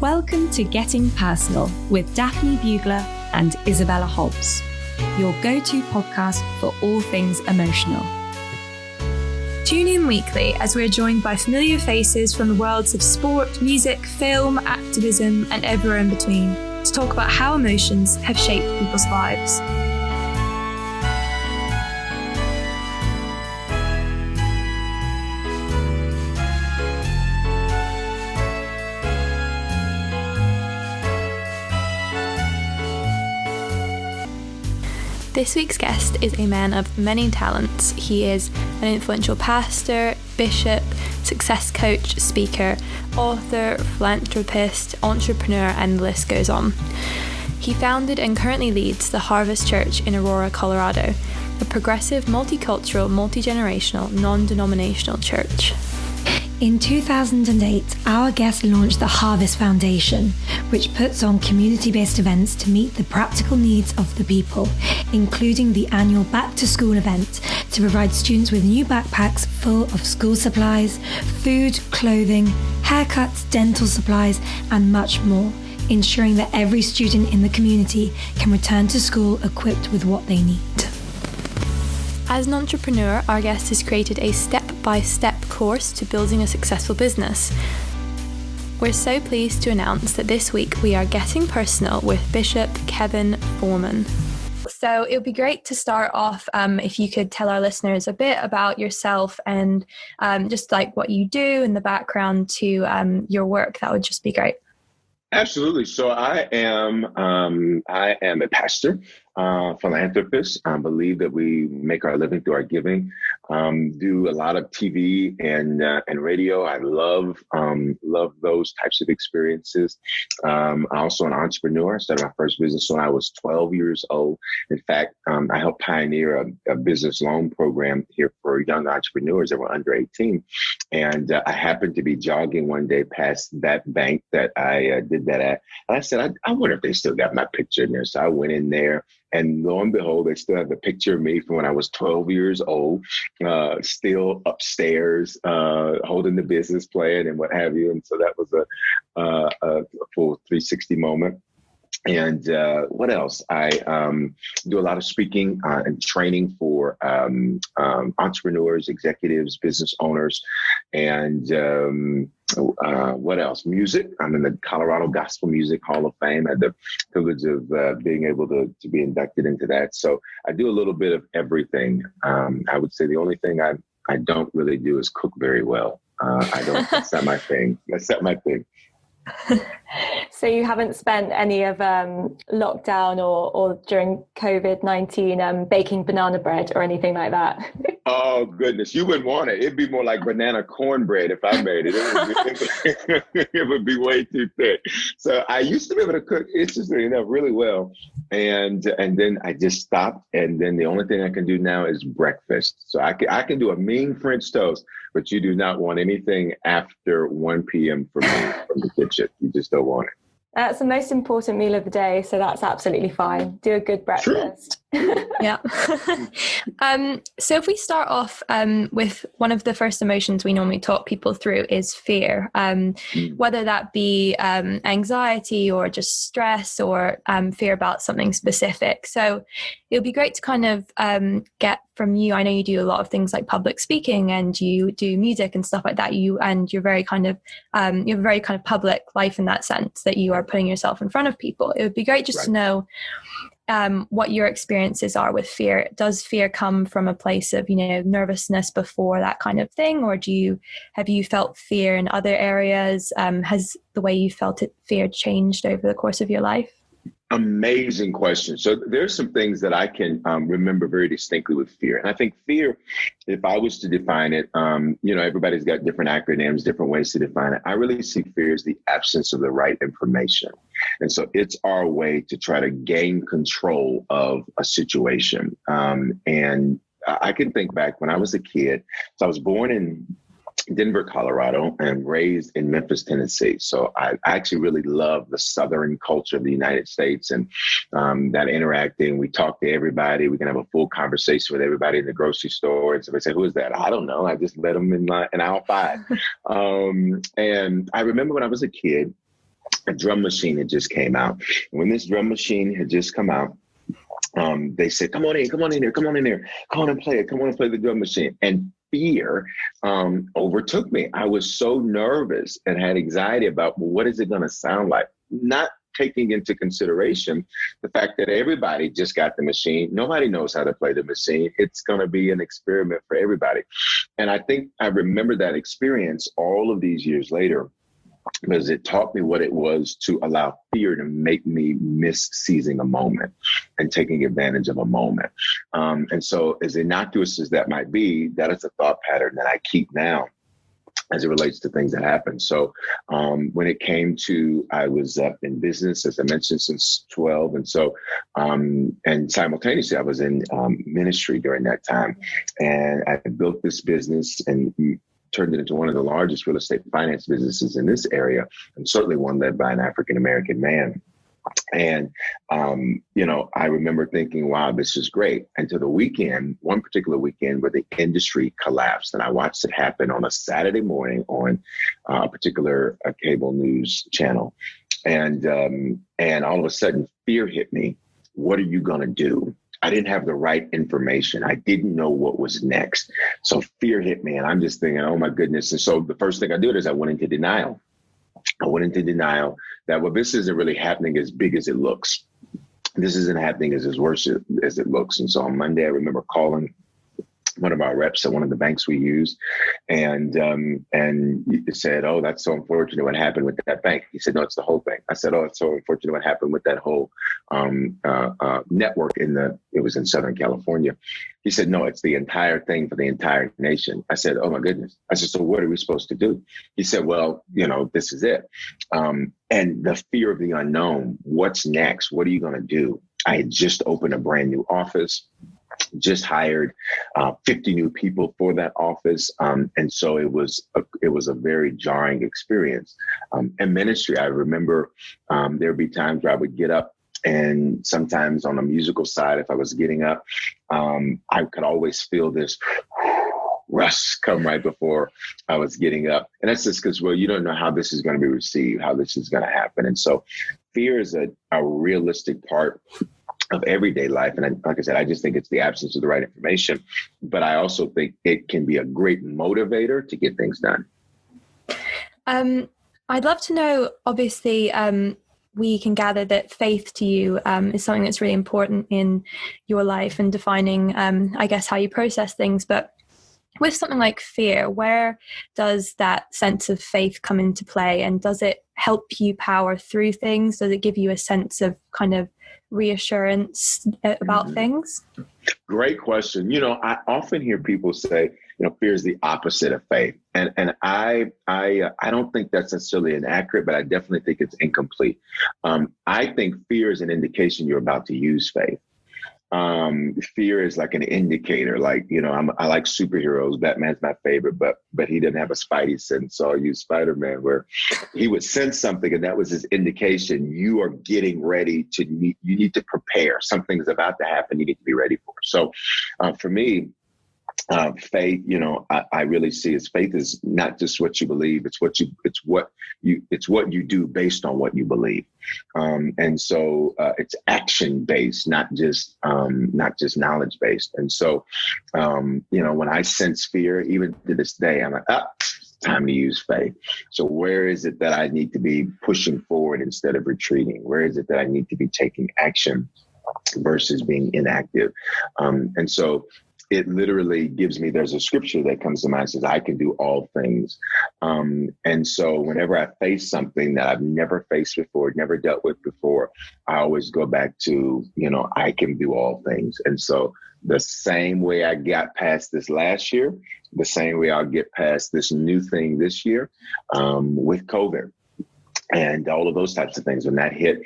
Welcome to Getting Personal with Daphne Bugler and Isabella Hobbs, your go-to podcast for all things emotional. Tune in weekly as we're joined by familiar faces from the worlds of sport, music, film, activism, and everywhere in between to talk about how emotions have shaped people's lives. This week's guest is a man of many talents. He is an influential pastor, bishop, success coach, speaker, author, philanthropist, entrepreneur, and the list goes on. He founded and currently leads the Harvest Church in Aurora, Colorado, a progressive, multicultural, multi-generational, non-denominational church. In 2008, our guest launched the Harvest Foundation, which puts on community-based events to meet the practical needs of the people, including the annual back-to-school event to provide students with new backpacks full of school supplies, food, clothing, haircuts, dental supplies, and much more, ensuring that every student in the community can return to school equipped with what they need. As an entrepreneur, our guest has created a step-by-step course to building a successful business. We're so pleased to announce that this week we are getting personal with Bishop Kevin Foreman. So it would be great to start off if you could tell our listeners a bit about yourself and just like what you do and the background to your work. That would just be great. Absolutely. So I am a pastor, philanthropist. I believe that we make our living through our giving. Do a lot of TV and radio. I love those types of experiences. I'm also an entrepreneur. I started my first business when I was 12 years old. In fact, I helped pioneer a business loan program here for young entrepreneurs that were under 18. And I happened to be jogging one day past that bank that I did that at. And I said, I wonder if they still got my picture in there. So I went in there. And lo and behold, they still have the picture of me from when I was 12 years old, still upstairs, holding the business plan and what have you. And so that was a full 360 moment. And what else? I do a lot of speaking and training for entrepreneurs, executives, business owners, and what else? Music. I'm in the Colorado Gospel Music Hall of Fame. I had the privilege of being able to be inducted into that. So I do a little bit of everything. I would say the only thing I don't really do is cook very well. That's not my thing. That's not my thing. So you haven't spent any of lockdown or during COVID-19 baking banana bread or anything like that? Oh, goodness. You wouldn't want it. It'd be more like banana cornbread if I made it. It would be way too thick. So I used to be able to cook, interestingly enough, really well. And then I just stopped. And then the only thing I can do now is breakfast. So I can do a mean French toast, but you do not want anything after 1 p.m. from me from the kitchen. You just don't want it. That's the most important meal of the day, so that's absolutely fine. Do a good breakfast. Yeah. So if we start off with one of the first emotions we normally talk people through is fear, whether that be anxiety or just stress or fear about something specific. So it would be great to kind of get from you. I know you do a lot of things like public speaking and you do music and stuff like that. You're very kind of you have a very kind of public life in that sense that you are putting yourself in front of people. It would be great just to know what your experiences are with fear. Does fear come from a place of, nervousness before that kind of thing? Or have you felt fear in other areas? Has the way you felt fear changed over the course of your life? Amazing question. So there's some things that I can remember very distinctly with fear. And I think fear, if I was to define it, everybody's got different acronyms, different ways to define it. I really see fear as the absence of the right information. And so it's our way to try to gain control of a situation. And I can think back when I was a kid. So I was born in Denver, Colorado, and raised in Memphis, Tennessee. So I actually really love the Southern culture of the United States and that interacting. We talk to everybody. We can have a full conversation with everybody in the grocery store. And somebody say, "Who is that?" I don't know. I just met them in aisle 5. And I remember when I was a kid, a drum machine had just came out. When this drum machine had just come out, they said, come on in here, come on and play it, come on and play the drum machine. And fear overtook me. I was so nervous and had anxiety about, well, what is it going to sound like? Not taking into consideration the fact that everybody just got the machine. Nobody knows how to play the machine. It's going to be an experiment for everybody. And I think I remember that experience all of these years later, because it taught me what it was to allow fear to make me miss seizing a moment and taking advantage of a moment. And so as innocuous as that might be, that is a thought pattern that I keep now as it relates to things that happen. So when it came to, I was in business, as I mentioned, since 12. And so, and simultaneously, I was in ministry during that time. And I built this business and turned it into one of the largest real estate finance businesses in this area, and certainly one led by an African-American man. And, I remember thinking, wow, this is great. And to the weekend, one particular weekend where the industry collapsed, and I watched it happen on a Saturday morning on a particular cable news channel. And all of a sudden fear hit me. What are you going to do? I didn't have the right information. I didn't know what was next. So fear hit me, and I'm just thinking, oh my goodness. And so the first thing I did is I went into denial. That, well, this isn't really happening as big as it looks. This isn't happening as worse as it looks. And so on Monday, I remember calling one of our reps at one of the banks we use, and he said, oh, that's so unfortunate what happened with that bank. He said, no, it's the whole thing. I said, oh, it's so unfortunate what happened with that whole network it was in Southern California. He said, no, it's the entire thing for the entire nation. I said, oh my goodness. I said, so what are we supposed to do? He said, well, this is it. And the fear of the unknown, what's next? What are you going to do? I had just opened a brand new office, just hired 50 new people for that office. And so it was a very jarring experience. And ministry, I remember there'd be times where I would get up, and sometimes on the musical side, if I was getting up, I could always feel this rush come right before I was getting up. And that's just because, well, you don't know how this is going to be received, how this is going to happen. And so fear is a realistic part of everyday life. And like I said, I just think it's the absence of the right information. But I also think it can be a great motivator to get things done. I'd love to know, obviously, we can gather that faith to you is something that's really important in your life and defining, I guess, how you process things. But with something like fear, where does that sense of faith come into play? And does it help you power through things? Does it give you a sense of kind of reassurance about things? Great question. I often hear people say, fear is the opposite of faith. And I don't think that's necessarily inaccurate, but I definitely think it's incomplete. I think fear is an indication you're about to use faith. Fear is like an indicator. Like, I like superheroes. Batman's my favorite, but he didn't have a spidey sense. So I'll use Spider-Man, where he would sense something, and that was his indication. You are getting ready you need to prepare. Something's about to happen. You need to be ready for it. So for me, faith, I really see as faith is not just what you believe. It's what you do based on what you believe. And so it's action based, not just knowledge based. And so, when I sense fear, even to this day, I'm like, it's time to use faith. So where is it that I need to be pushing forward instead of retreating? Where is it that I need to be taking action versus being inactive? And so it literally gives me, there's a scripture that comes to mind that says, I can do all things. And so whenever I face something that I've never faced before, never dealt with before, I always go back to, I can do all things. And so the same way I got past this last year, the same way I'll get past this new thing this year with COVID. And all of those types of things. When that hit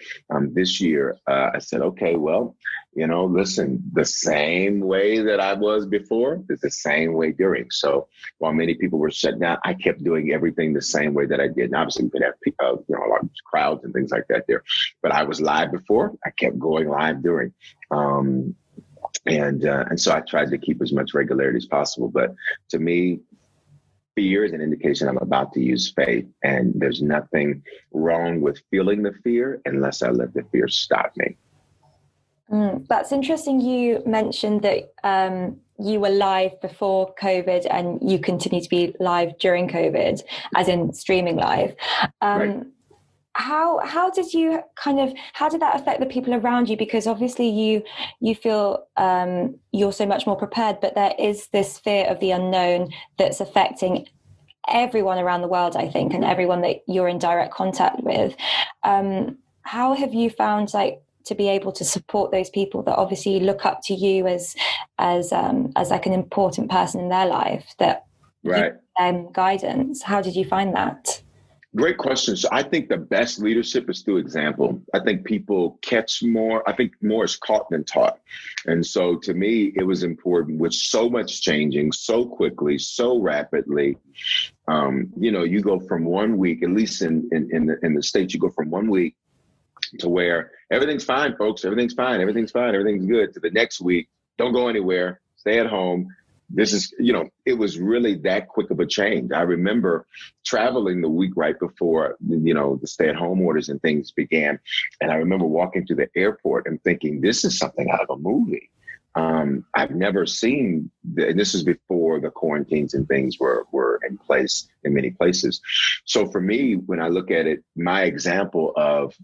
this year, I said, okay, well, listen, the same way that I was before is the same way during. So while many people were shut down, I kept doing everything the same way that I did. And obviously, we could have a lot of crowds and things like that there. But I was live before. I kept going live during. And so I tried to keep as much regularity as possible. But to me, fear is an indication I'm about to use faith. And there's nothing wrong with feeling the fear unless I let the fear stop me. That's interesting. You mentioned that you were live before COVID and you continue to be live during COVID, as in streaming live. Right. How did that affect the people around you? Because obviously you feel you're so much more prepared, but there is this fear of the unknown that's affecting everyone around the world, I think, and everyone that you're in direct contact with. How have you found to be able to support those people that obviously look up to you as like an important person in their life, that right. Guidance? How did you find that? Great question. So I think the best leadership is through example. I think people catch more. I think more is caught than taught. And so to me, it was important with so much changing so quickly, so rapidly. You go from 1 week, at least in the States, you go from 1 week to where everything's fine, folks. Everything's fine. Everything's fine. Everything's good. To the next week, don't go anywhere. Stay at home. This is, it was really that quick of a change. I remember traveling the week right before, the stay-at-home orders and things began. And I remember walking to the airport and thinking, this is something out of a movie. I've never seen, and this is before the quarantines and things were in place in many places. So for me, when I look at it, my example of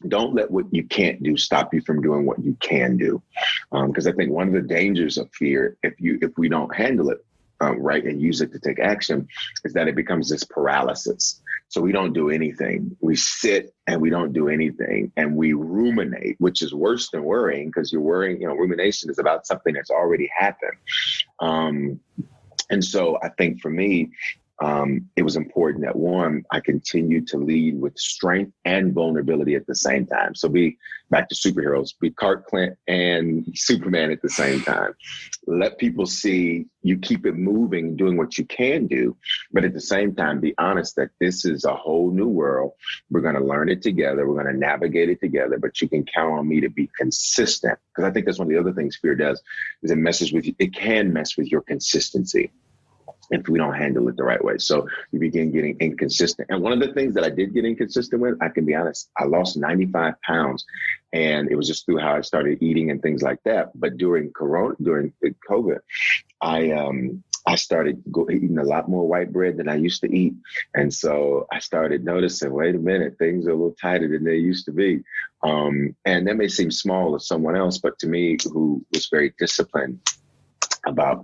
don't let what you can't do stop you from doing what you can do. Because I think one of the dangers of fear, if we don't handle it right and use it to take action, is that it becomes this paralysis. So we don't do anything. We sit and we don't do anything, and we ruminate, which is worse than worrying, because you're worrying. Rumination is about something that's already happened. And so I think for me, it was important that, one, I continued to lead with strength and vulnerability at the same time. So be back to superheroes, be Clark Kent and Superman at the same time. Let people see you keep it moving, doing what you can do, but at the same time, be honest that this is a whole new world. We're going to learn it together. We're going to navigate it together, but you can count on me to be consistent. Because I think that's one of the other things fear does, is it can mess with your consistency if we don't handle it the right way. So you begin getting inconsistent. And one of the things that I did get inconsistent with, I can be honest, I lost 95 pounds, and it was just through how I started eating and things like that. But during COVID, I started eating a lot more white bread than I used to eat. And so I started noticing, wait a minute, things are a little tighter than they used to be. And that may seem small to someone else, but to me, who was very disciplined about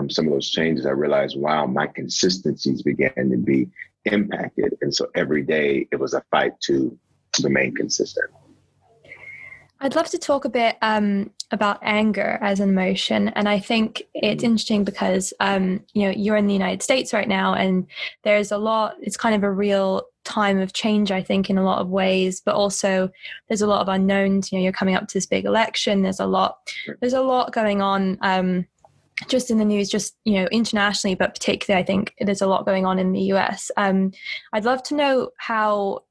some of those changes, I realized, wow, my consistencies began to be impacted. And so every day it was a fight to remain consistent. I'd love to talk a bit about anger as an emotion. And I think it's interesting because, you're in the United States right now, and there's it's kind of a real time of change, I think, in a lot of ways, but also there's a lot of unknowns. You're coming up to this big election. There's a lot going on. Just in the news, just, internationally, but particularly, I think there's a lot going on in the US. I'd love to know how,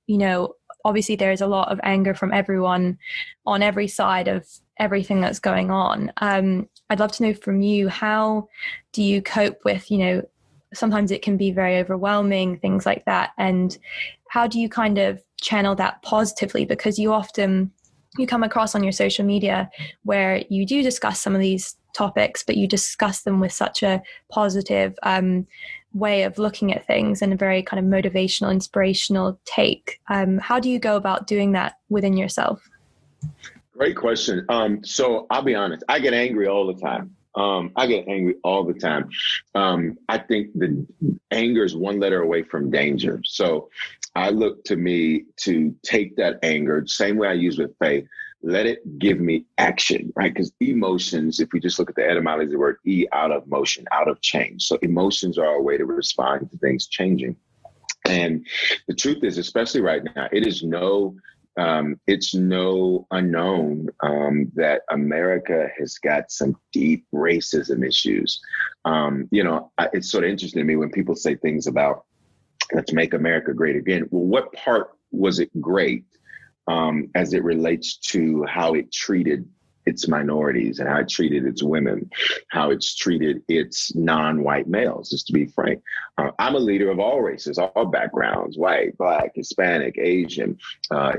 obviously there's a lot of anger from everyone on every side of everything that's going on. I'd love to know from you, how do you cope with, sometimes it can be very overwhelming, things like that. And how do you kind of channel that positively? Because you come across on your social media where you do discuss some of these topics, but you discuss them with such a positive way of looking at things and a very kind of motivational, inspirational take. How do you go about doing that within yourself? Great question. So I'll be honest, I get angry all the time. I think the anger is one letter away from danger. So I look to me to take that anger, same way I use with faith, let it give me action, right? Because emotions, if we just look at the etymology of the word out of motion, out of change. So emotions are a way to respond to things changing. And the truth is, especially right now, it's no unknown that America has got some deep racism issues. It's sort of interesting to me when people say things about, let's make America great again. Well, what part was it great as it relates to how it treated its minorities and how it treated its women, how it's treated its non-white males, just to be frank. I'm a leader of all races, all backgrounds, white, Black, Hispanic, Asian,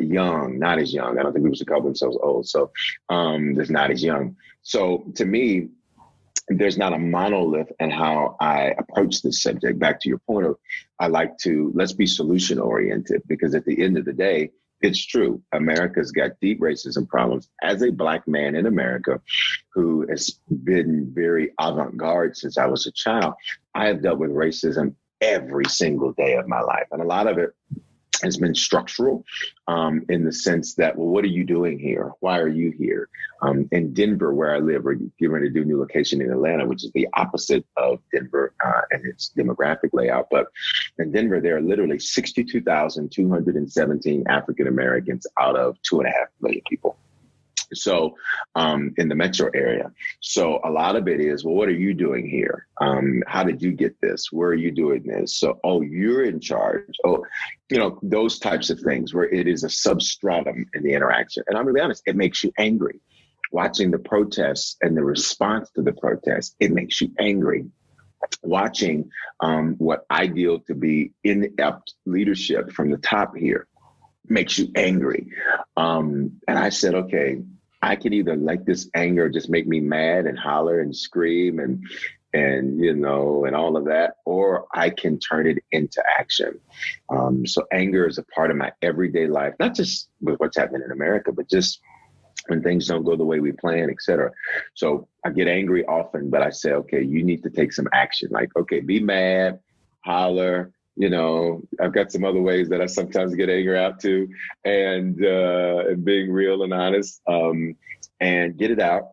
young, not as young. I don't think people should call themselves old. So there's not as young. So to me, there's not a monolith in how I approach this subject. Back to your point of, let's be solution oriented, because at the end of the day, it's true. America's got deep racism problems. As a Black man in America who has been very avant-garde since I was a child, I have dealt with racism every single day of my life. And a lot of it has been structural in the sense that, well, what are you doing here? Why are you here? In Denver, where I live, we're getting ready to do a new location in Atlanta, which is the opposite of Denver and its demographic layout. But in Denver, there are literally 62,217 African Americans out of 2.5 million people. So in the metro area. So a lot of it is, well, what are you doing here? How did you get this? Where are you doing this? So, oh, you're in charge. Oh, those types of things where it is a substratum in the interaction. And I'm going to be honest, it makes you angry. Watching the protests and the response to the protests, it makes you angry. Watching what I deal to be inept leadership from the top here makes you angry. And I said, okay, I can either let this anger just make me mad and holler and scream and all of that, or I can turn it into action. So anger is a part of my everyday life, not just with what's happening in America, but just when things don't go the way we plan, et cetera. So I get angry often, but I say, okay, you need to take some action. Like, okay, be mad, holler. I've got some other ways that I sometimes get anger out too, and being real and honest, and get it out,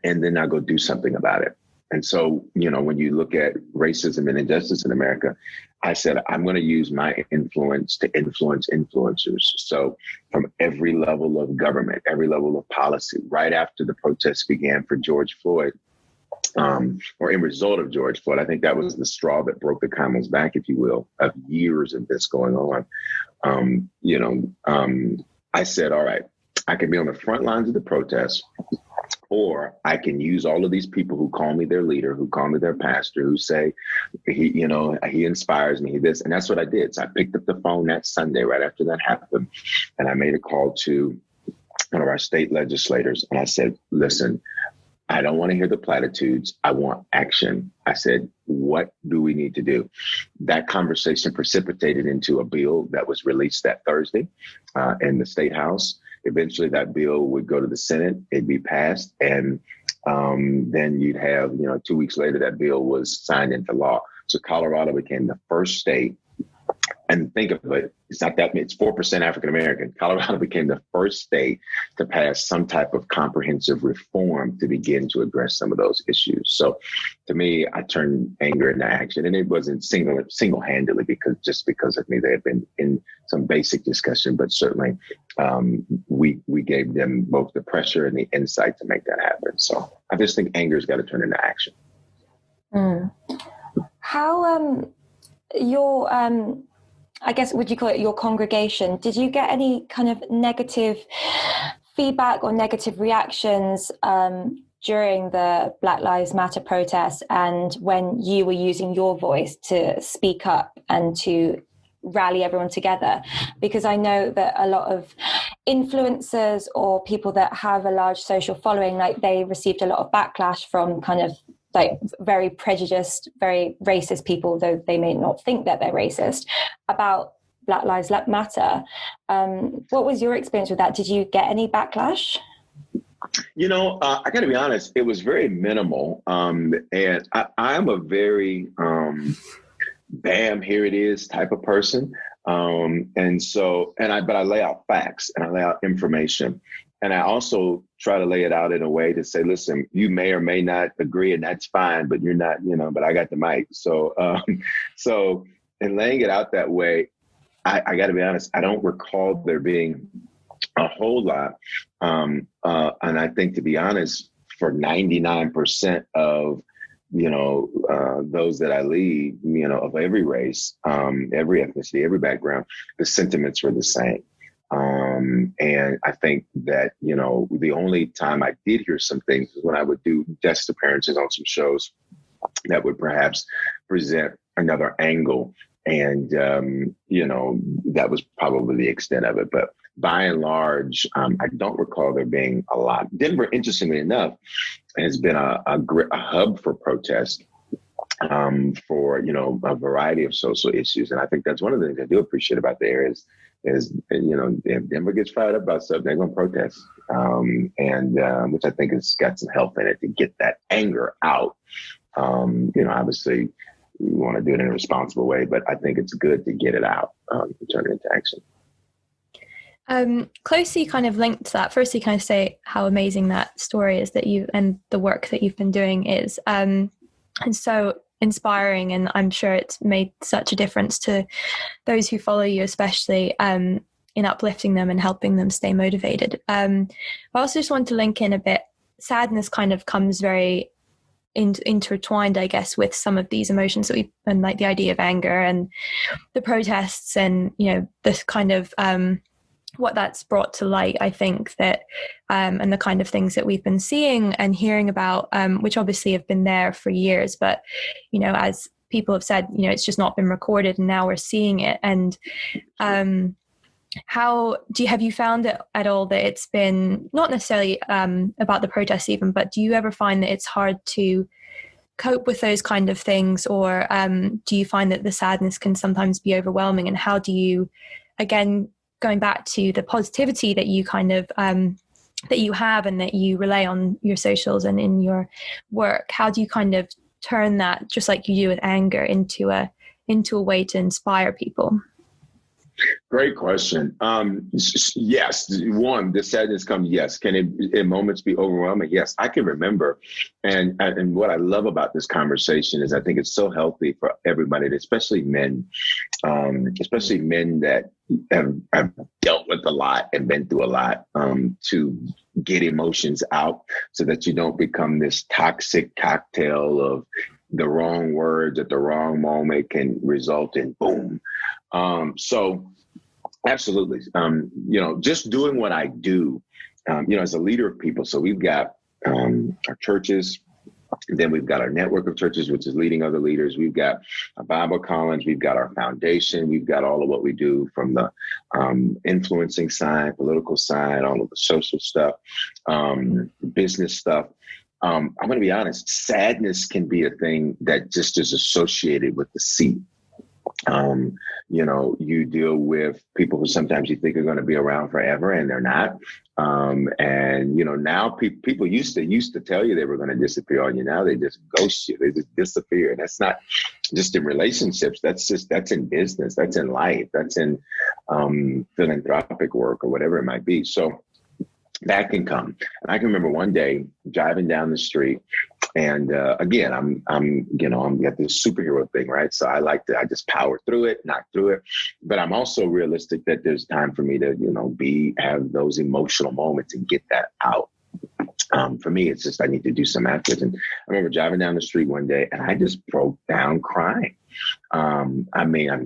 and then I go do something about it. And so, when you look at racism and injustice in America, I said, I'm going to use my influence to influence influencers. So from every level of government, every level of policy, right after the protests began for George Floyd, or in result of George Floyd, I think that was the straw that broke the camel's back, if you will, of years of this going on. I said, all right, I can be on the front lines of the protests, or I can use all of these people who call me their leader, who call me their pastor, who say, he inspires me, this. And that's what I did. So I picked up the phone that Sunday right after that happened, and I made a call to one of our state legislators. And I said, listen, I don't want to hear the platitudes. I want action. I said, what do we need to do? That conversation precipitated into a bill that was released that Thursday in the State House. Eventually, that bill would go to the Senate. It'd be passed. And then you'd have, 2 weeks later, that bill was signed into law. So Colorado became the first state. And think of it, it's not that, it's 4% African American. Colorado became the first state to pass some type of comprehensive reform to begin to address some of those issues. So to me, I turned anger into action, and it wasn't single-handedly because of me. They had been in some basic discussion, but certainly we gave them both the pressure and the insight to make that happen. So I just think anger's got to turn into action. How your I guess, would you call it your congregation, did you get any kind of negative feedback or negative reactions during the Black Lives Matter protests, and when you were using your voice to speak up and to rally everyone together? Because I know that a lot of influencers or people that have a large social following, like, they received a lot of backlash from kind of like very prejudiced, very racist people, though they may not think that they're racist, about Black Lives Matter. What was your experience with that? Did you get any backlash? I got to be honest, it was very minimal. And I'm a very bam, here it is type of person. But I lay out facts and I lay out information. And I also try to lay it out in a way to say, listen, you may or may not agree, and that's fine, but you're not, but I got the mic. So in laying it out that way, I got to be honest, I don't recall there being a whole lot. And I think, to be honest, for 99% of, those that I lead, of every race, every ethnicity, every background, the sentiments were the same. And I think that, the only time I did hear some things is when I would do guest appearances on some shows that would perhaps present another angle. And, that was probably the extent of it. But by and large, I don't recall there being a lot. Denver, interestingly enough, has been a hub for protest for, a variety of social issues. And I think that's one of the things I do appreciate about the area is, if Denver gets fired up about stuff, they're going to protest. Which I think has got some help in it to get that anger out. Obviously we want to do it in a responsible way, but I think it's good to get it out and turn it into action. Closely kind of linked to that, firstly, kind of say how amazing that story is that you and the work that you've been doing is, and so inspiring, and I'm sure it's made such a difference to those who follow you, especially in uplifting them and helping them stay motivated. I also just want to link in a bit. Sadness kind of comes very intertwined, I guess, with some of these emotions that and like the idea of anger and the protests and this kind of what that's brought to light. I think that and the kind of things that we've been seeing and hearing about, which obviously have been there for years, but as people have said, it's just not been recorded, and now we're seeing it. And have you found it at all that it's been not necessarily about the protests even, but do you ever find that it's hard to cope with those kind of things, or do you find that the sadness can sometimes be overwhelming? And how do you, again, going back to the positivity that you kind of that you have and that you relay on your socials and in your work, how do you kind of turn that, just like you do with anger, into a way to inspire people? Great question. Yes. One, the sadness comes. Yes. Can it in moments be overwhelming? Yes. I can remember. And what I love about this conversation is I think it's so healthy for everybody, especially men that have dealt with a lot and been through a lot, to get emotions out so that you don't become this toxic cocktail of the wrong words at the wrong moment can result in boom. So absolutely, just doing what I do, as a leader of people. So we've got our churches, then we've got our network of churches, which is leading other leaders. We've got a Bible college. We've got our foundation. We've got all of what we do from the influencing side, political side, all of the social stuff, business stuff. I'm going to be honest, sadness can be a thing that just is associated with the seat. You deal with people who sometimes you think are going to be around forever and they're not. Now people used to tell you they were going to disappear on you. Now they just ghost you. They just disappear. And that's not just in relationships. That's in business. That's in life. That's in philanthropic work or whatever it might be. So that can come. And I can remember one day driving down the street. And again, I'm got this superhero thing, right? So I just power through it, knock through it. But I'm also realistic that there's time for me to, have those emotional moments and get that out. For me, it's just I need to do some afterwards. And I remember driving down the street one day and I just broke down crying. I'm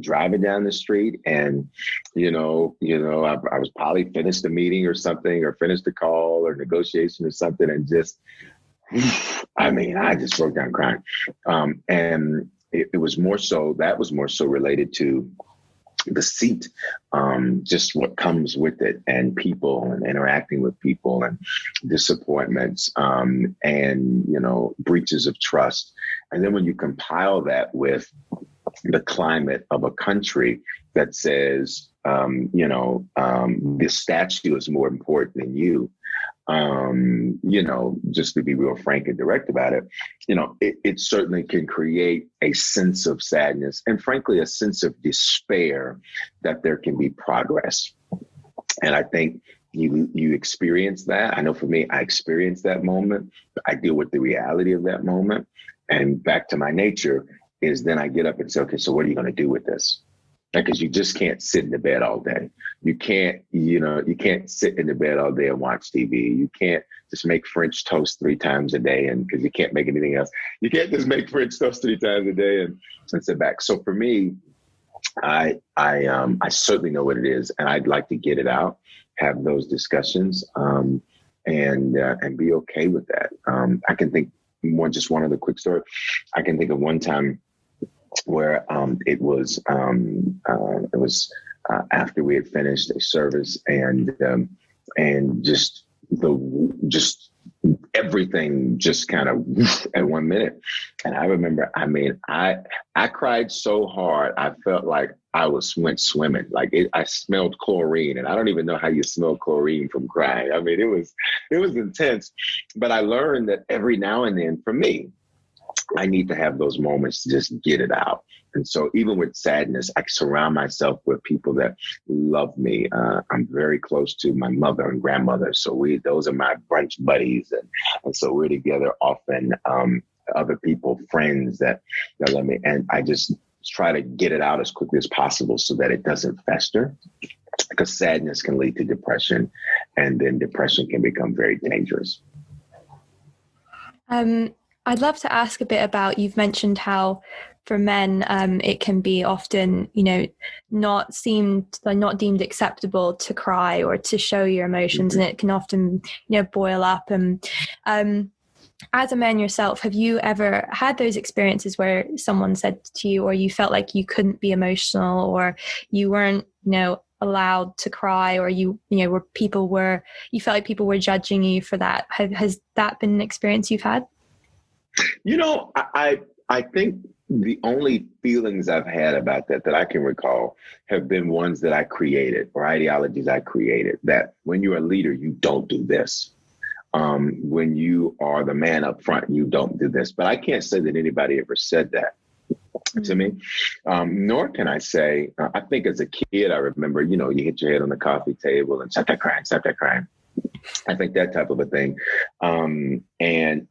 driving down the street and, I was probably finished the meeting or something, or finished the call or negotiation or something, and just, I just broke down crying. And it was more so related to the seat, just what comes with it, and people and interacting with people and disappointments, and, breaches of trust. And then when you compile that with the climate of a country that says, this statue is more important than you, just to be real frank and direct about it, it certainly can create a sense of sadness and frankly, a sense of despair that there can be progress. And I think you experience that. I know for me, I experienced that moment. I deal with the reality of that moment. And back to my nature is then I get up and say, okay, so what are you going to do with this? Because you just can't sit in the bed all day. You can't sit in the bed all day and watch TV. You can't just make French toast 3 times a day, and because you can't make anything else. You can't just make French toast 3 times a day and sit back. So for me, I certainly know what it is, and I'd like to get it out, have those discussions, and be okay with that. I can think just one other quick story. I can think of one time where it was after we had finished a service, and just everything just kind of at 1 minute. And I remember, I cried so hard, I felt like I went swimming. Like I smelled chlorine, and I don't even know how you smell chlorine from crying. I mean, it was intense, but I learned that every now and then for me, I need to have those moments to just get it out. And so even with sadness, I surround myself with people that love me. I'm very close to my mother and grandmother. So those are my brunch buddies. And so we're together often, other people, friends that love me. And I just try to get it out as quickly as possible so that it doesn't fester, because sadness can lead to depression, and then depression can become very dangerous. I'd love to ask a bit about, you've mentioned how for men, it can be often, not deemed acceptable to cry or to show your emotions. Mm-hmm. And it can often, boil up. And as a man yourself, have you ever had those experiences where someone said to you, or you felt like you couldn't be emotional, or you weren't, allowed to cry, or you felt like people were judging you for that? Has that been an experience you've had? I think the only feelings I've had about that I can recall have been ones that I created, or ideologies I created, that when you're a leader, you don't do this. When you are the man up front, you don't do this. But I can't say that anybody ever said that to me. Nor can I say, I think as a kid, I remember, you hit your head on the coffee table and stop that crying. I think that type of a thing. And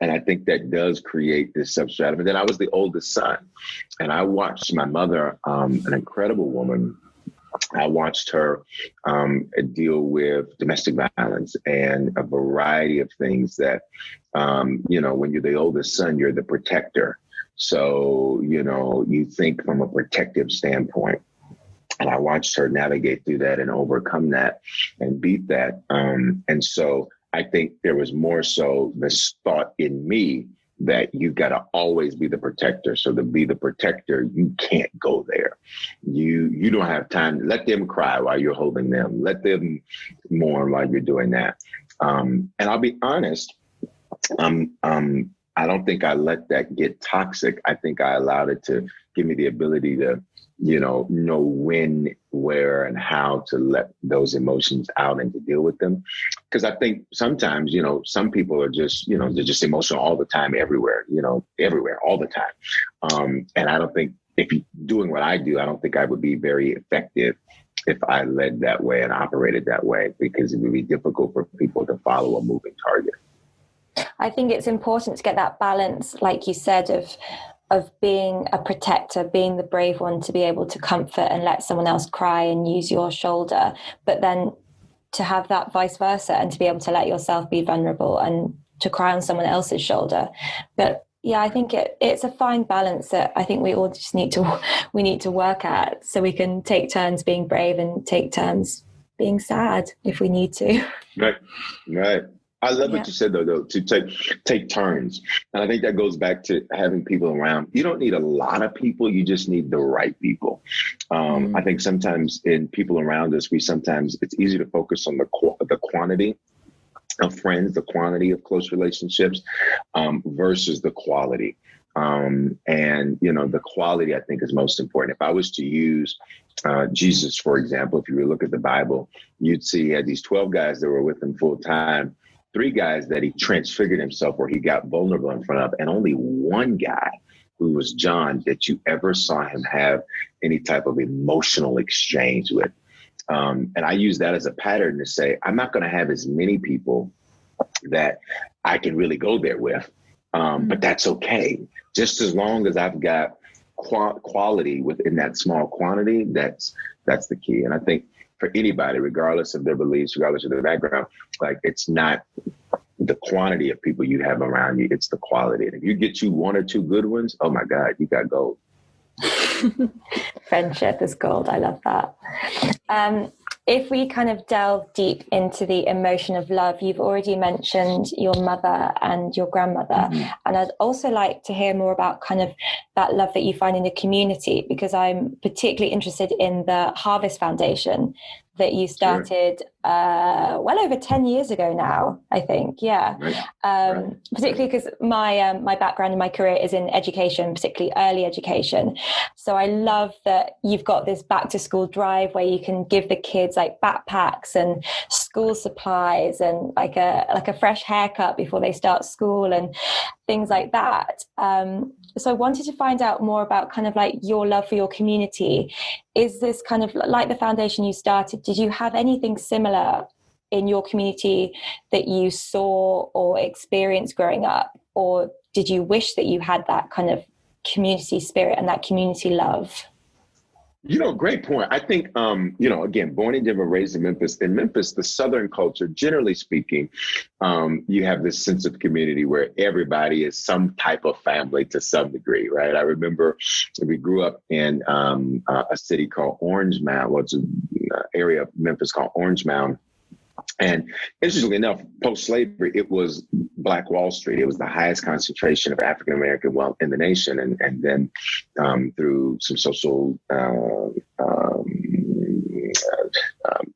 I think that does create this substratum. And then I was the oldest son, and I watched my mother, an incredible woman. I watched her deal with domestic violence and a variety of things that, when you're the oldest son, you're the protector. So, you think from a protective standpoint. And I watched her navigate through that and overcome that and beat that. And so I think there was more so this thought in me that you've got to always be the protector. So to be the protector, you can't go there. You don't have time to let them cry while you're holding them. Let them mourn while you're doing that. And I'll be honest, I don't think I let that get toxic. I think I allowed it to give me the ability to, know when, where, and how to let those emotions out and to deal with them. Because I think sometimes, some people are just, they're just emotional all the time, everywhere, all the time. And I don't think if you're doing what I do, I don't think I would be very effective if I led that way and operated that way, because it would be difficult for people to follow a moving target. I think it's important to get that balance, like you said, of being a protector, being the brave one, to be able to comfort and let someone else cry and use your shoulder, but then to have that vice versa and to be able to let yourself be vulnerable and to cry on someone else's shoulder. But yeah, I think it's a fine balance that I think we all just need to work at, so we can take turns being brave and take turns being sad if we need to. Right. I love what you said, though, to take turns. And I think that goes back to having people around. You don't need a lot of people. You just need the right people. I think sometimes in people around us, it's easy to focus on the quantity of friends, the quantity of close relationships versus the quality. And, the quality, I think, is most important. If I was to use Jesus, for example, if you look at the Bible, you'd see he had these 12 guys that were with him full time. 3 guys that he transfigured himself, where he got vulnerable in front of, and only 1 guy, who was John, that you ever saw him have any type of emotional exchange with. And I use that as a pattern to say, I'm not going to have as many people that I can really go there with, but that's okay. Just as long as I've got quality within that small quantity, that's the key. And I think for anybody, regardless of their beliefs, regardless of their background, like, it's not the quantity of people you have around you, it's the quality. And if you get 1 or 2 good ones, oh my God, you got gold. Friendship is gold. I love that. If we kind of delve deep into the emotion of love, you've already mentioned your mother and your grandmother. Mm-hmm. And I'd also like to hear more about kind of that love that you find in the community, because I'm particularly interested in the Harvest Foundation that you started well over 10 years ago now, I think. Yeah. Right. Particularly because my background and my career is in education, particularly early education. So I love that you've got this back to school drive where you can give the kids like backpacks and school supplies and like a fresh haircut before they start school and things like that. So I wanted to find out more about kind of like your love for your community. Is this kind of like the foundation you started? Did you have anything similar in your community that you saw or experienced growing up? Or did you wish that you had that kind of community spirit and that community love? Great point. I think, again, born in Denver, raised in Memphis. In Memphis, the Southern culture, generally speaking, you have this sense of community where everybody is some type of family to some degree, right? I remember we grew up in a city called Orange Mound, well, it's an area of Memphis called Orange Mound. And interestingly enough, post-slavery, it was Black Wall Street. It was the highest concentration of African-American wealth in the nation. And then through some social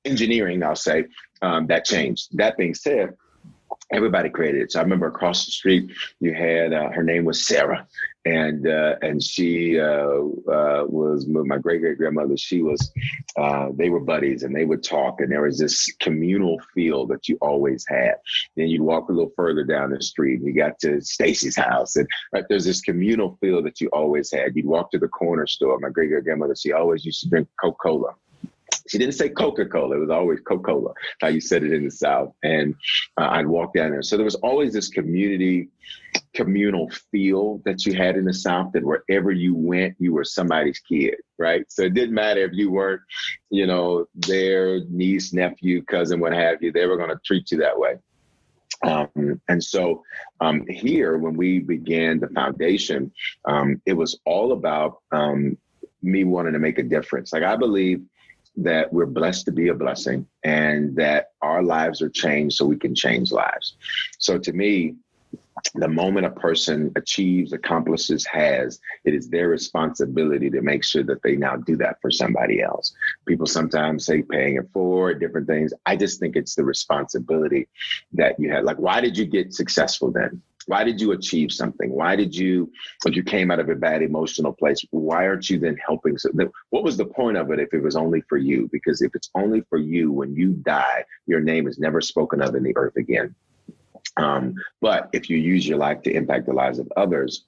engineering, I'll say, that changed. That being said, everybody created it. So I remember across the street, you had, her name was Sarah. And she was my great-great-grandmother. She was, they were buddies and they would talk, and there was this communal feel that you always had. Then you'd walk a little further down the street and you got to Stacy's house, and right, there's this communal feel that you always had. You'd walk to the corner store. My great-great-grandmother, she always used to drink Coca-Cola. She didn't say Coca-Cola. It was always Coca-Cola, how you said it in the South. And I'd walk down there. So there was always this communal feel that you had in the South, that wherever you went, you were somebody's kid, right? So it didn't matter if you weren't, their niece, nephew, cousin, what have you, they were going to treat you that way. And so here, when we began the foundation, it was all about me wanting to make a difference. Like, I believe that we're blessed to be a blessing, and that our lives are changed so we can change lives. So to me, the moment a person achieves, accomplishes, it is their responsibility to make sure that they now do that for somebody else. People sometimes say paying it forward, different things. I just think it's the responsibility that you had. Like, why did you get successful then? Why did you achieve something? Why did you, if you came out of a bad emotional place, why aren't you then helping? So what was the point of it if it was only for you? Because if it's only for you, when you die, your name is never spoken of in the earth again. But if you use your life to impact the lives of others,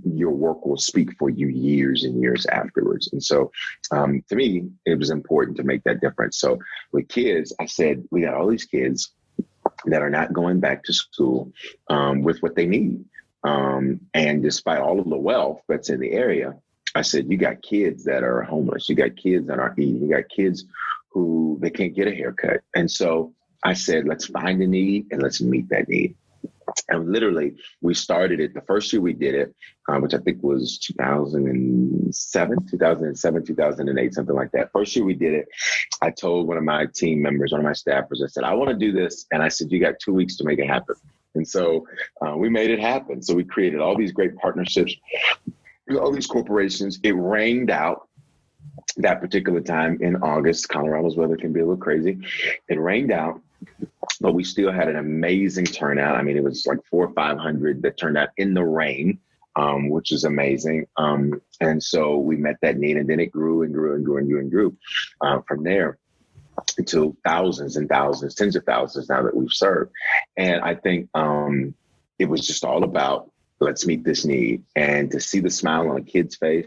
your work will speak for you years and years afterwards. And so to me, it was important to make that difference. So with kids, I said, we got all these kids that are not going back to school with what they need. And despite all of the wealth that's in the area, I said, you got kids that are homeless. You got kids that aren't eating. You got kids who they can't get a haircut. And so I said, let's find a need and let's meet that need. And literally, we started it the first year we did it, which I think was 2007, 2008, something like that. First year we did it, I told one of my team members, one of my staffers, I said, I want to do this. And I said, you got 2 weeks to make it happen. And so we made it happen. So we created all these great partnerships with all these corporations. It rained out that particular time in August. Colorado's weather can be a little crazy. It rained out, but we still had an amazing turnout. I mean, it was like 400 or 500 that turned out in the rain, which is amazing. And so we met that need, and then it grew and grew and grew and grew and grew from there until thousands and thousands, tens of thousands now that we've served. And I think it was just all about, let's meet this need. And to see the smile on a kid's face,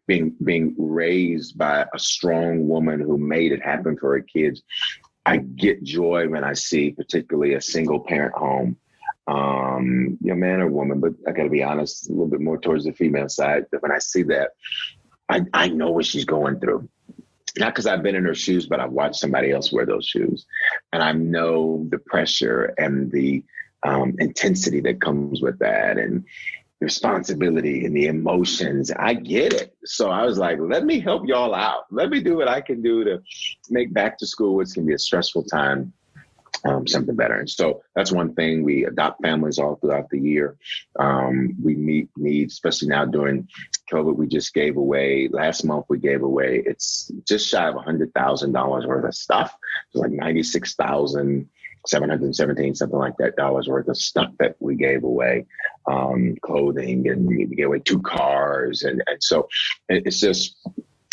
being raised by a strong woman who made it happen for her kids. I get joy when I see particularly a single parent home, man or woman, but I got to be honest, a little bit more towards the female side. When I see that, I know what she's going through. Not because I've been in her shoes, but I've watched somebody else wear those shoes. And I know the pressure and the intensity that comes with that. And responsibility and the emotions. I get it. So I was like, let me help y'all out. Let me do what I can do to make back to school, which can be a stressful time, something better. And so that's one thing. We adopt families all throughout the year. We meet needs, especially now during COVID. We just gave away, last month we gave away, it's just shy of $100,000 worth of stuff. It's like 96,717, something like that, dollars worth of stuff that we gave away, clothing, and we gave away 2 cars. And so it's just,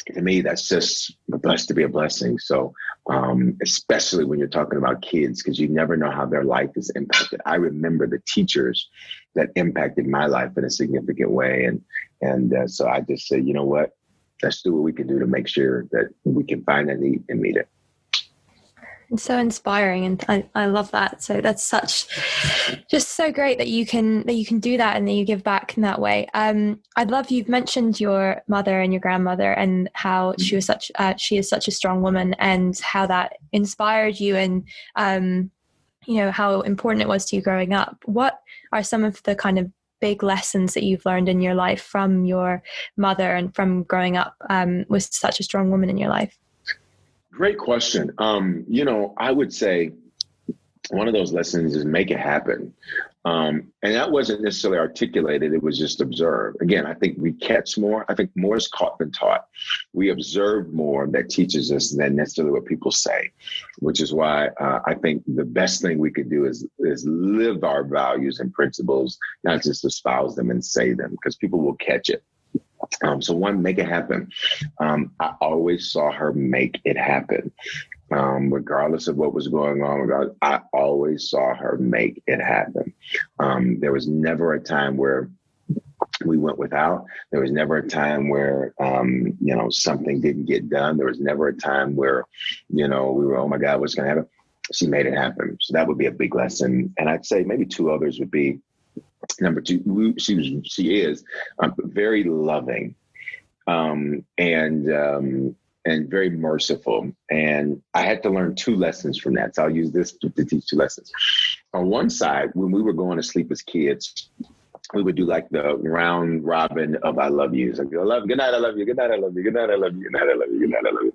to me, that's just blessed to be a blessing. So especially when you're talking about kids, because you never know how their life is impacted. I remember the teachers that impacted my life in a significant way. And so I just said, you know what, let's do what we can do to make sure that we can find a need and meet it. It's so inspiring, and I love that. So that's just so great that you can do that and that you give back in that way. I'd love, you've mentioned your mother and your grandmother and how she is such a strong woman, and how that inspired you, and how important it was to you growing up. What are some of the kind of big lessons that you've learned in your life from your mother and from growing up with such a strong woman in your life? Great question. I would say one of those lessons is make it happen. And that wasn't necessarily articulated. It was just observed. Again, I think we catch more. I think more is caught than taught. We observe more that teaches us than necessarily what people say, which is why I think the best thing we could do is live our values and principles, not just espouse them and say them, because people will catch it. So one, make it happen. I always saw her make it happen. Regardless of what was going on, I always saw her make it happen. There was never a time where we went without. There was never a time where, something didn't get done. There was never a time where, we were, oh my God, what's going to happen? She made it happen. So that would be a big lesson. And I'd say maybe 2 others would be, number 2, she is very loving, and very merciful. And I had to learn 2 lessons from that. So I'll use this to teach 2 lessons. On one side, when we were going to sleep as kids, we would do like the round robin of I love yous. Like, I love, good night, I love you, good night, I love you, good night, I love you, good night, I love you, good night, I love you.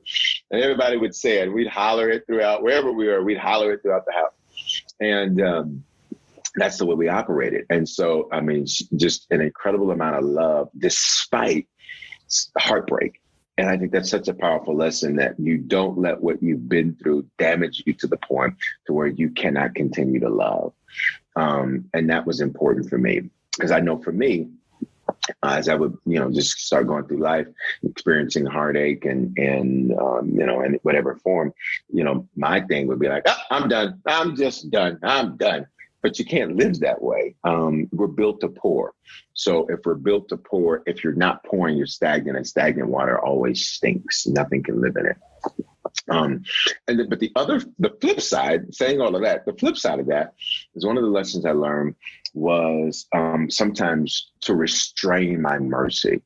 And everybody would say it. We'd holler it throughout, wherever we were, we'd holler it throughout the house. And that's the way we operated. And so, I mean, just an incredible amount of love despite heartbreak. And I think that's such a powerful lesson, that you don't let what you've been through damage you to the point to where you cannot continue to love. And that was important for me, because I know for me, as I would, just start going through life, experiencing heartache and in whatever form, my thing would be like, I'm done. I'm just done. I'm done. But you can't live that way. We're built to pour. So if we're built to pour, if you're not pouring, you're stagnant, and stagnant water always stinks. Nothing can live in it. But the flip side, saying all of that, the flip side of that is one of the lessons I learned was sometimes to restrain my mercy.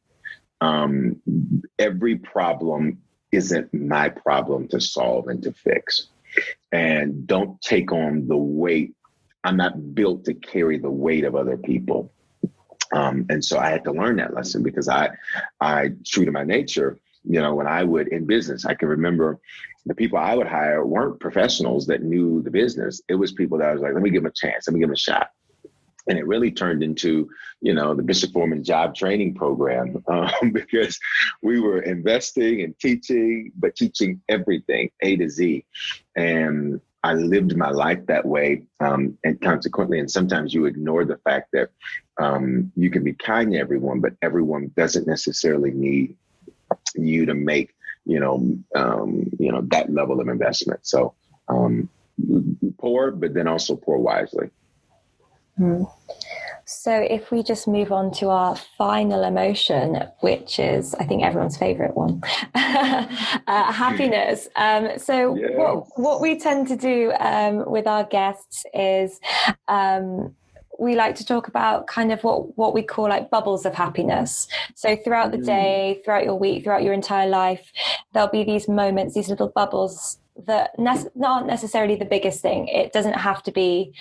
Every problem isn't my problem to solve and to fix. And don't take on the weight. I'm not built to carry the weight of other people. And so I had to learn that lesson, because I true to my nature, when I would in business, I can remember the people I would hire weren't professionals that knew the business. It was people that I was like, let me give them a chance. Let me give them a shot. And it really turned into, the Bishop Foreman job training program, because we were investing and teaching, but teaching everything A to Z. And I lived my life that way. And consequently, and sometimes you ignore the fact that you can be kind to everyone, but everyone doesn't necessarily need you to make, that level of investment. So pour, but then also pour wisely. So if we just move on to our final emotion, which is, I think, everyone's favorite one, happiness. So yes. What we tend to do with our guests is we like to talk about kind of what we call like bubbles of happiness. So throughout the day, throughout your week, throughout your entire life, there'll be these moments, these little bubbles that aren't necessarily the biggest thing. It doesn't have to be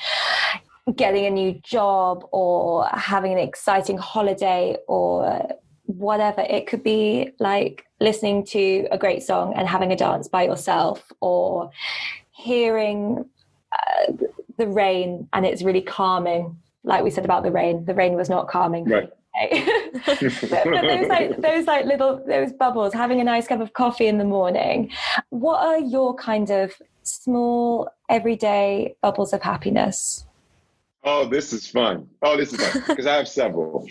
getting a new job or having an exciting holiday or whatever. It could be like listening to a great song and having a dance by yourself, or hearing the rain and it's really calming. Like we said about the rain was not calming. Right. but those bubbles, having a nice cup of coffee in the morning. What are your kind of small everyday bubbles of happiness? Oh, this is fun. Because I have several.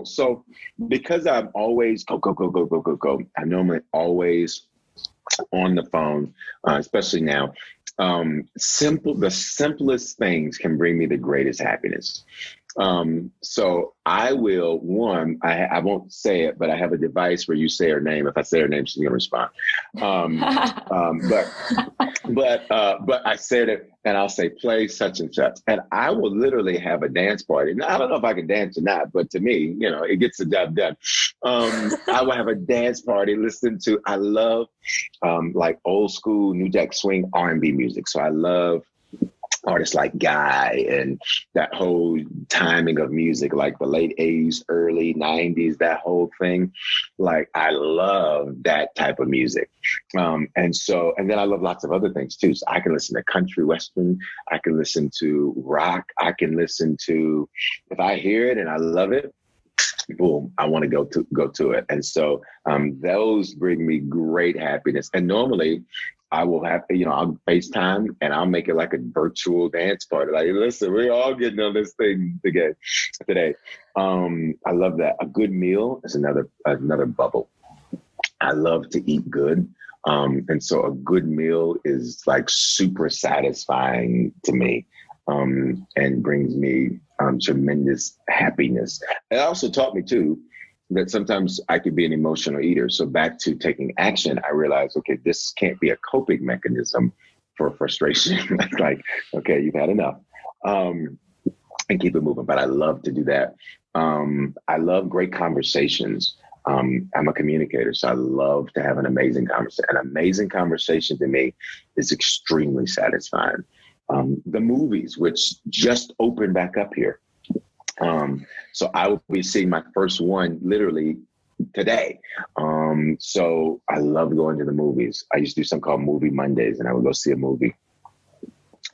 So because I'm always go, I'm normally always on the phone, especially now. The simplest things can bring me the greatest happiness. So I will, I won't say it, but I have a device where you say her name. If I say her name, she's going to respond. But I said it, and I'll say, play such and such. And I will literally have a dance party. Now, I don't know if I can dance or not, but to me, it gets the job done. I will have a dance party, listen to, I love like old school New Jack Swing R&B music. So I love artists like Guy and that whole timing of music, like the late 80s, early 90s, that whole thing. Like, I love that type of music. And then I love lots of other things too. So I can listen to country western. I can listen to rock. I can listen to, if I hear it and I love it, boom, I want to go to it. And so those bring me great happiness. And normally I will have, I'll FaceTime and I'll make it like a virtual dance party. Like, listen, we're all getting on this thing today. I love that. A good meal is another bubble. I love to eat good. And so a good meal is like super satisfying to me, and brings me tremendous happiness. It also taught me too that sometimes I could be an emotional eater. So back to taking action, I realized, okay, this can't be a coping mechanism for frustration. Like, okay, you've had enough, and keep it moving. But I love to do that. I love great conversations. I'm a communicator, so I love to have an amazing conversation. An amazing conversation to me is extremely satisfying. The movies, which just opened back up here. So I will be seeing my first one literally today. So I love going to the movies. I used to do something called Movie Mondays, and I would go see a movie,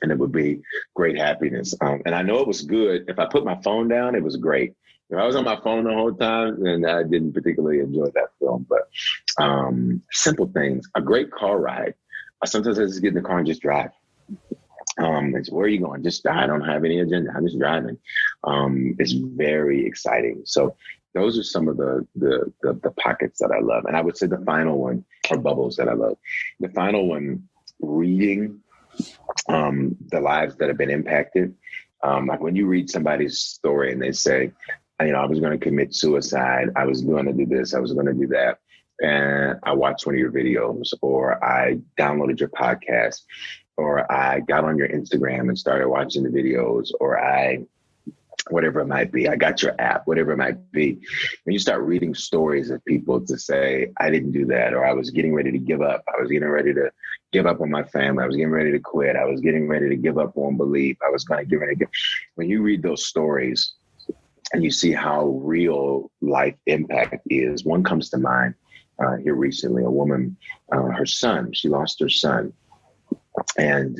and it would be great happiness. And I know it was good. If I put my phone down, it was great. If I was on my phone the whole time, then I didn't particularly enjoy that film. But simple things, a great car ride. Sometimes I just get in the car and just drive. It's, where are you going? Just, I don't have any agenda. I'm just driving. It's very exciting. So those are some of the pockets that I love. And I would say the final one are bubbles that I love. The final one, reading the lives that have been impacted. Like when you read somebody's story and they say, I was going to commit suicide. I was going to do this. I was going to do that. And I watched one of your videos, or I downloaded your podcast, or I got on your Instagram and started watching the videos, or whatever it might be, I got your app, whatever it might be. When you start reading stories of people to say, I didn't do that, or I was getting ready to give up. I was getting ready to give up on my family. I was getting ready to quit. I was getting ready to give up on belief. I was going to get ready to give. When you read those stories and you see how real life impact is, one comes to mind here recently, a woman, her son, she lost her son. And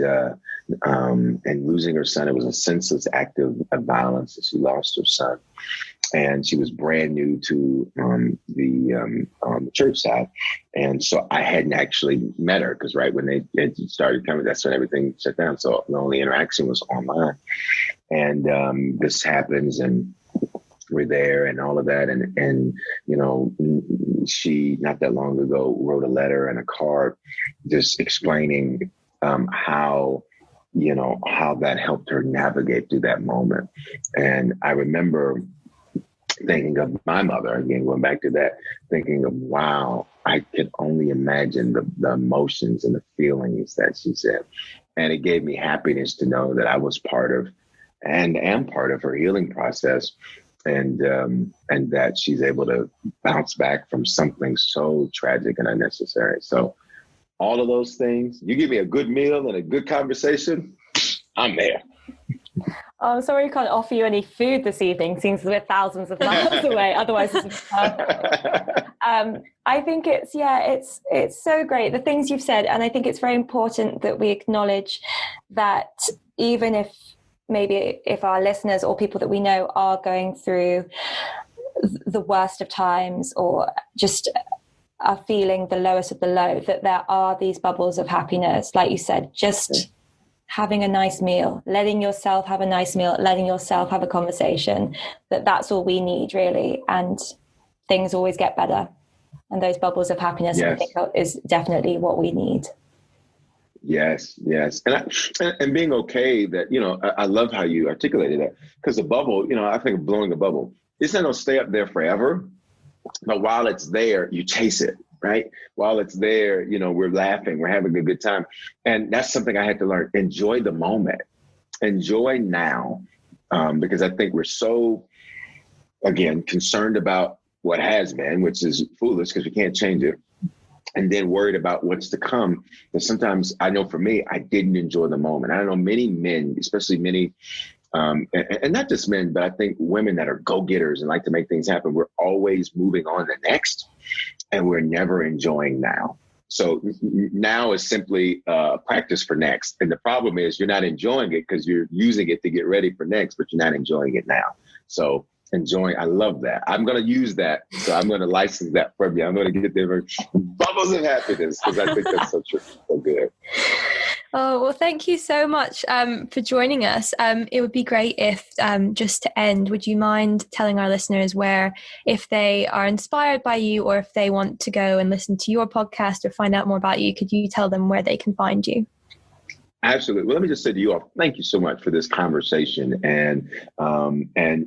losing her son, it was a senseless act of violence. She lost her son, and she was brand new to the church side. And so I hadn't actually met her, because right when they started coming, that's when everything shut down. So the only interaction was online. And this happens, and we're there and all of that. And she, not that long ago, wrote a letter and a card just explaining how that helped her navigate through that moment. And I remember thinking of my mother, again, going back to that, thinking of, wow, I could only imagine the emotions and the feelings that she said. And it gave me happiness to know that I was part of and am part of her healing process. And that she's able to bounce back from something so tragic and unnecessary. So all of those things, you give me a good meal and a good conversation, I'm there. Oh, I'm sorry we can't offer you any food this evening, since we're thousands of miles away. Otherwise, this is perfect. I think it's so great, the things you've said. And I think it's very important that we acknowledge that even if our listeners or people that we know are going through the worst of times, or just are feeling the lowest of the low, that there are these bubbles of happiness, like you said, just having a nice meal, letting yourself have a nice meal, letting yourself have a conversation, that's all we need, really. And things always get better. And those bubbles of happiness, I think, is definitely what we need. Yes. And being okay that, I love how you articulated that, because the bubble, I think of blowing a bubble. It's not going to stay up there forever, but while it's there, you chase it, right? While it's there, we're laughing, we're having a good time. And that's something I had to learn. Enjoy the moment. Enjoy now. Because I think we're so, again, concerned about what has been, which is foolish because we can't change it. And then worried about what's to come. And sometimes, I know for me, I didn't enjoy the moment. I know many men, especially many, and not just men, but I think women that are go-getters and like to make things happen, we're always moving on to the next, and we're never enjoying now. So now is simply practice for next. And the problem is you're not enjoying it because you're using it to get ready for next, but you're not enjoying it now. So enjoying, I love that. I'm going to use that. So I'm going to license that from you. I'm going to get there bubbles of happiness, because I think that's so true. So good. Oh, well, thank you so much for joining us. It would be great if, just to end, would you mind telling our listeners where, if they are inspired by you, or if they want to go and listen to your podcast or find out more about you, could you tell them where they can find you? Absolutely. Well, let me just say to you all, thank you so much for this conversation and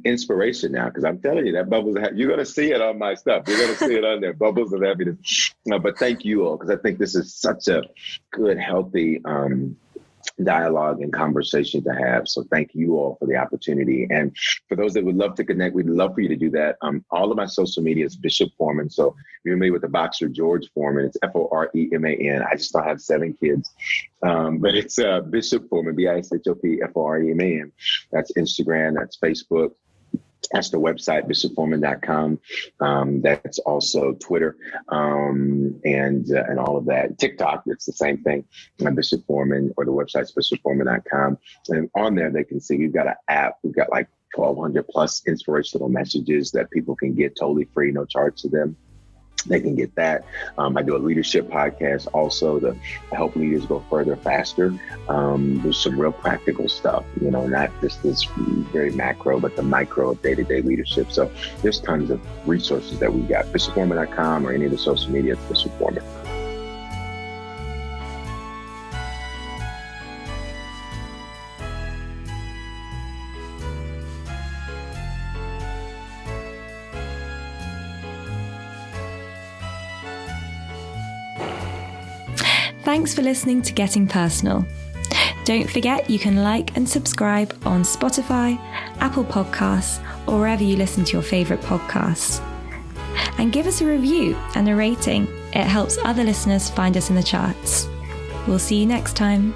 inspiration now, because I'm telling you, that bubbles of happiness, you're going to see it on my stuff. You're going to see it on there, bubbles of happiness. But thank you all, because I think this is such a good, healthy dialogue and conversation to have. So thank you all for the opportunity. And for those that would love to connect, we'd love for you to do that. All of my social media is Bishop Foreman. So if you're familiar with the boxer George Foreman, it's Foreman. I just don't have 7 kids. But it's Bishop Foreman, BISHOP, That's Instagram, that's Facebook. That's the website, bishopforeman.com. That's also Twitter, and all of that. TikTok, it's the same thing. Bishop Foreman, or the website's bishopforeman.com. And on there, they can see we've got an app. We've got like 1,200 plus inspirational messages that people can get totally free, no charge to them. They can get that. I do a leadership podcast also to help leaders go further, faster. There's some real practical stuff, not just this very macro, but the micro of day-to-day leadership. So there's tons of resources that we've got. BishopForeman.com or any of the social media, it's Bishop Foreman. Thanks for listening to Getting Personal. Don't forget you can like and subscribe on Spotify, Apple Podcasts, or wherever you listen to your favourite podcasts. And give us a review and a rating. It helps other listeners find us in the charts. We'll see you next time.